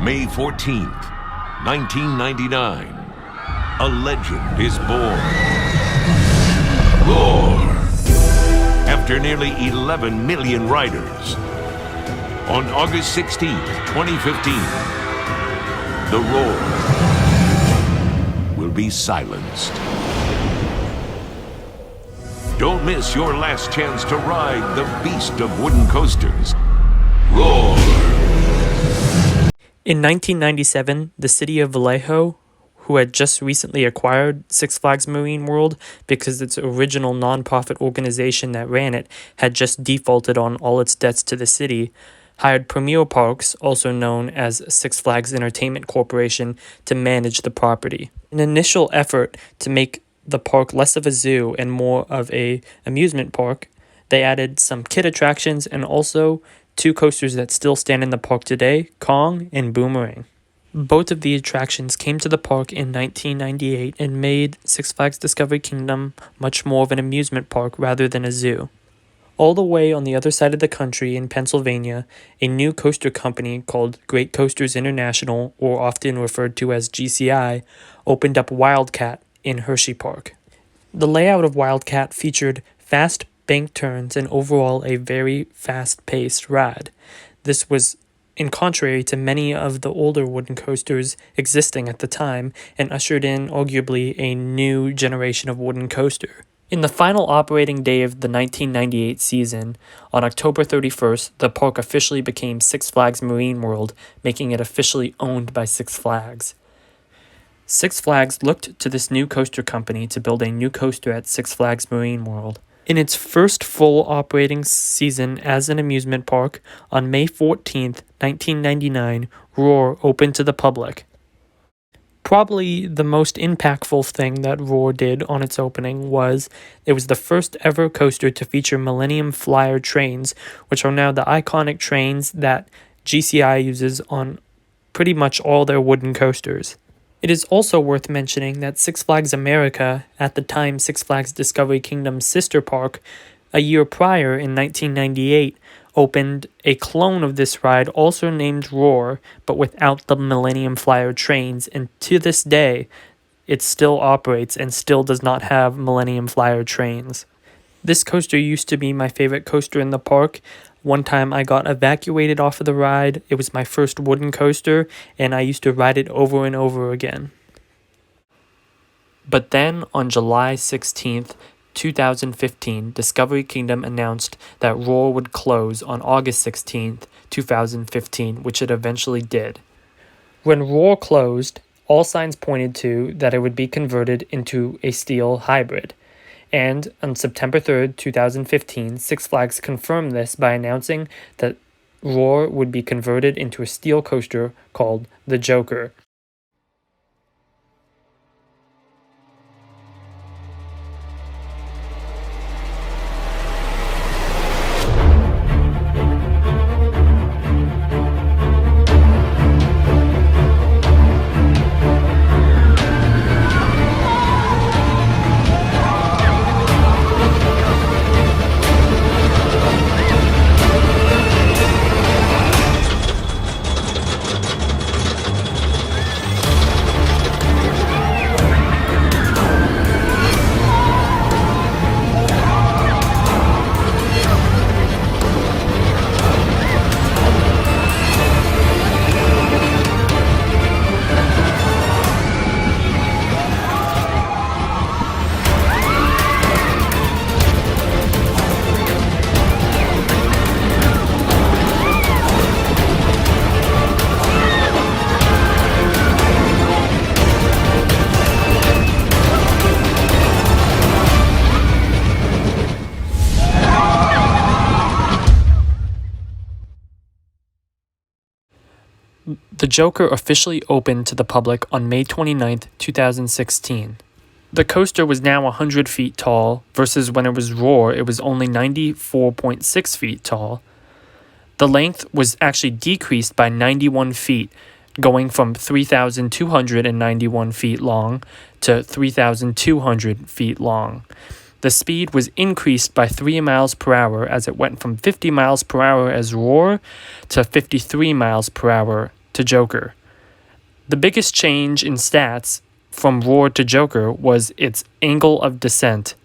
May 14th, 1999. A legend is born. Roar. After nearly 11 million riders. On August 16th, 2015, the roar will be silenced. Don't miss your last chance to ride the beast of wooden coasters. Roar! In 1997, the city of Vallejo, who had just recently acquired Six Flags Marine World because its original nonprofit organization that ran it had just defaulted on all its debts to the city, hired Premier Parks, also known as Six Flags Entertainment Corporation, to manage the property. An initial effort to make the park less of a zoo and more of a amusement park, they added some kid attractions and also 2 coasters that still stand in the park today, Kong and Boomerang. Both of the attractions came to the park in 1998 and made Six Flags Discovery Kingdom much more of an amusement park rather than a zoo. All the way on the other side of the country in Pennsylvania, a new coaster company called Great Coasters International, or often referred to as GCI, opened up Wildcat in Hershey Park. The layout of Wildcat featured fast bank turns and overall a very fast-paced ride. This was in contrary to many of the older wooden coasters existing at the time and ushered in arguably a new generation of wooden coaster. In the final operating day of the 1998 season, on October 31st, the park officially became Six Flags Marine World, making it officially owned by Six Flags. Six Flags looked to this new coaster company to build a new coaster at Six Flags Marine World. In its first full operating season as an amusement park, on May 14th, 1999, Roar opened to the public. Probably the most impactful thing that Roar did on its opening was it was the first ever coaster to feature Millennium Flyer trains, which are now the iconic trains that GCI uses on pretty much all their wooden coasters. It is also worth mentioning that Six Flags America, at the time Six Flags Discovery Kingdom's sister park, a year prior in 1998, opened a clone of this ride also named Roar, but without the Millennium Flyer trains, and to this day, it still operates and still does not have Millennium Flyer trains. This coaster used to be my favorite coaster in the park. One time I got evacuated off of the ride. It was my first wooden coaster, and I used to ride it over and over again. But then, on July 16th, 2015, Discovery Kingdom announced that Roar would close on August 16th, 2015, which it eventually did. When Roar closed, all signs pointed to that it would be converted into a steel hybrid. And on September 3rd, 2015, Six Flags confirmed this by announcing that Roar would be converted into a steel coaster called the Joker. The Joker officially opened to the public on May 29th, 2016. The coaster was now 100 feet tall, versus when it was Roar, it was only 94.6 feet tall. The length was actually decreased by 91 feet, going from 3,291 feet long to 3,200 feet long. The speed was increased by 3 miles per hour as it went from 50 miles per hour as Roar to 53 miles per hour to Joker. The biggest change in stats from Roar to Joker was its angle of descent.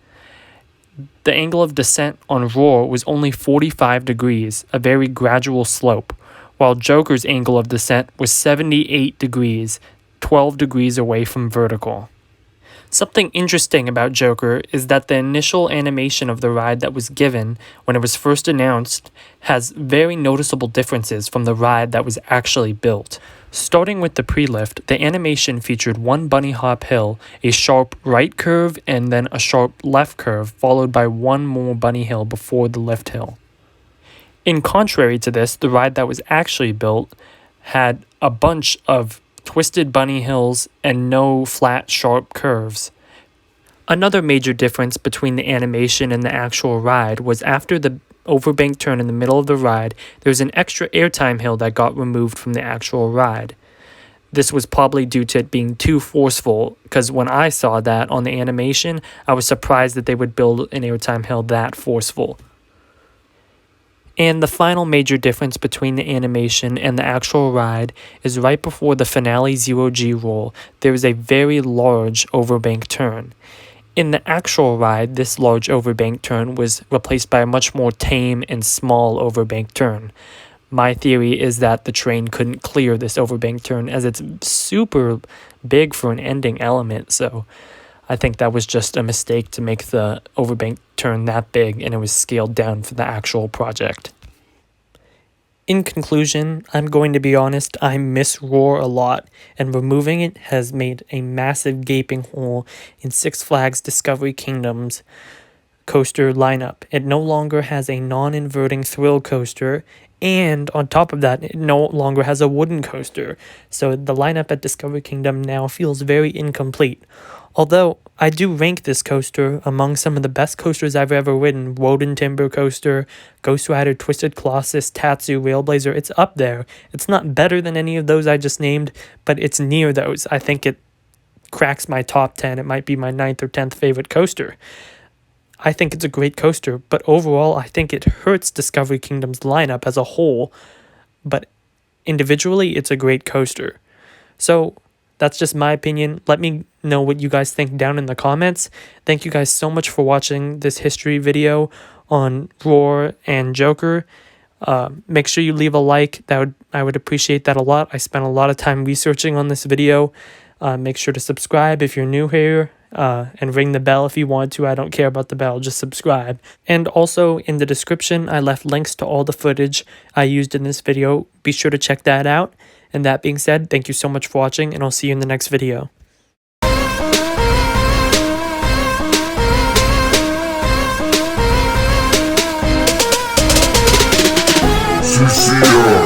The angle of descent on Roar was only 45 degrees, a very gradual slope, while Joker's angle of descent was 78 degrees, 12 degrees away from vertical. Something interesting about Joker is that the initial animation of the ride that was given when it was first announced has very noticeable differences from the ride that was actually built. Starting with the pre-lift, the animation featured one bunny hop hill, a sharp right curve, and then a sharp left curve, followed by one more bunny hill before the lift hill. In contrary to this, the ride that was actually built had a bunch of twisted bunny hills and no flat, sharp curves. Another major difference between the animation and the actual ride was after the overbank turn in the middle of the ride, there was an extra airtime hill that got removed from the actual ride. This was probably due to it being too forceful, because when I saw that on the animation, I was surprised that they would build an airtime hill that forceful. And the final major difference between the animation and the actual ride is right before the finale 0G roll, there is a very large overbank turn. In the actual ride, this large overbank turn was replaced by a much more tame and small overbank turn. My theory is that the train couldn't clear this overbank turn as it's super big for an ending element, so I think that was just a mistake to make the overbank turn that big, and it was scaled down for the actual project. In conclusion, I'm going to be honest, I miss Roar a lot, and removing it has made a massive gaping hole in Six Flags Discovery Kingdom's coaster lineup. It no longer has a non-inverting thrill coaster, and on top of that, it no longer has a wooden coaster, so the lineup at Discovery Kingdom now feels very incomplete. Although, I do rank this coaster among some of the best coasters I've ever ridden. Woden Timber Coaster, Ghost Rider, Twisted Colossus, Tatsu, Railblazer, it's up there. It's not better than any of those I just named, but it's near those. I think it cracks my top 10. It might be my 9th or 10th favorite coaster. I think it's a great coaster, but overall I think it hurts Discovery Kingdom's lineup as a whole, but individually it's a great coaster. So that's just my opinion. Let me know what you guys think down in the comments. Thank you guys so much for watching this history video on Roar and Joker. Make sure you leave a like. I would appreciate that a lot. I spent a lot of time researching on this video. Make sure to subscribe if you're new here, and ring the bell if you want to. I don't care about the bell, just subscribe. And also in the description, I left links to all the footage I used in this video. Be sure to check that out. And that being said, thank you so much for watching, and I'll see you in the next video. CCR.